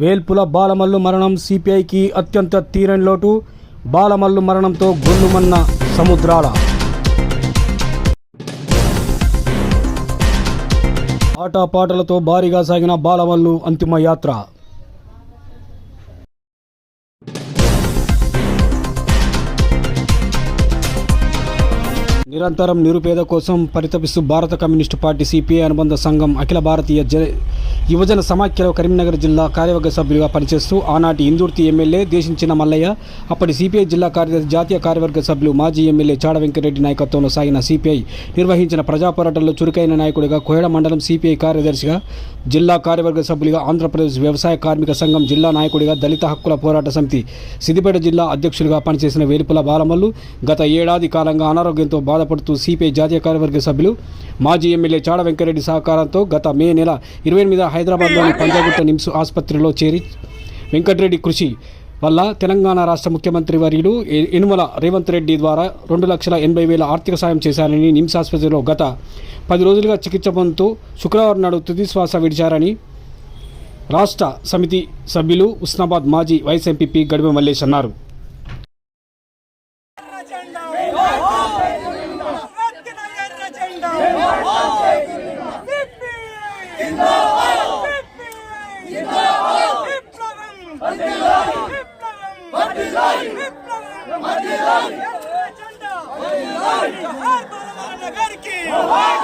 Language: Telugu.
వేల్పుల బాలమల్లు మరణం సిపిఐకి అత్యంత తీరని లోటు. బాలమల్లు మరణంతో గొల్లుమన్న సముద్రాల. ఆటపాటలతో భారీగా సాగిన బాలమల్లు అంతిమ యాత్ర. నిరంతరం నిరుపేద కోసం పరితపిస్తూ భారత కమ్యూనిస్టు పార్టీ సిపిఐ అనుబంధ సంఘం అఖిల భారతీయ యువజన సమాఖ్యలో కరీంనగర్ జిల్లా కార్యవర్గ సభ్యులుగా పనిచేస్తూ ఆనాటి ఇందుర్తి ఎమ్మెల్యే దేశించిన మల్లయ్య, అప్పటి సిపిఐ జిల్లా కార్యదర్శి, జాతీయ కార్యవర్గ సభ్యులు మాజీ ఎమ్మెల్యే చాడ వెంకటరెడ్డి నాయకత్వంలో సాగిన సిపిఐ నిర్వహించిన ప్రజా పోరాటంలో చురుకైన నాయకుడిగా, కోహెడ మండలం సిపిఐ కార్యదర్శిగా, జిల్లా కార్యవర్గ సభ్యులుగా, ఆంధ్రప్రదేశ్ వ్యవసాయ కార్మిక సంఘం జిల్లా నాయకుడిగా, దళిత హక్కుల పోరాట సమితి సిద్దిపేట జిల్లా అధ్యక్షులుగా పనిచేసిన వేల్పుల బాలమల్లు గత ఏడాది కాలంగా అనారోగ్యంతో బాధపడుతూ సిపిఐ జాతీయ కార్యవర్గ సభ్యులు మాజీ ఎమ్మెల్యే చాడ వెంకటరెడ్డి సహకారంతో గత మే నెల 28న హైదరాబాద్లోని పంజాగుట్ట నిమ్స్ ఆసుపత్రిలో చేరి వెంకటరెడ్డి కృషి వల్ల తెలంగాణ రాష్ట్ర ముఖ్యమంత్రి వర్యులు యనుమల రేవంత్ రెడ్డి ద్వారా 2,80,000 ఆర్థిక సాయం చేశారని, నిమ్స్ ఆసుపత్రిలో గత 10 రోజులుగా చికిత్స పొందుతూ శుక్రవారం నాడు తుది శ్వాస విడిచారని రాష్ట్ర సమితి సభ్యులు ఉస్నాబాద్ మాజీ వైస్ ఎంపీ గడిమ మల్లేష్ అన్నారు. जोहार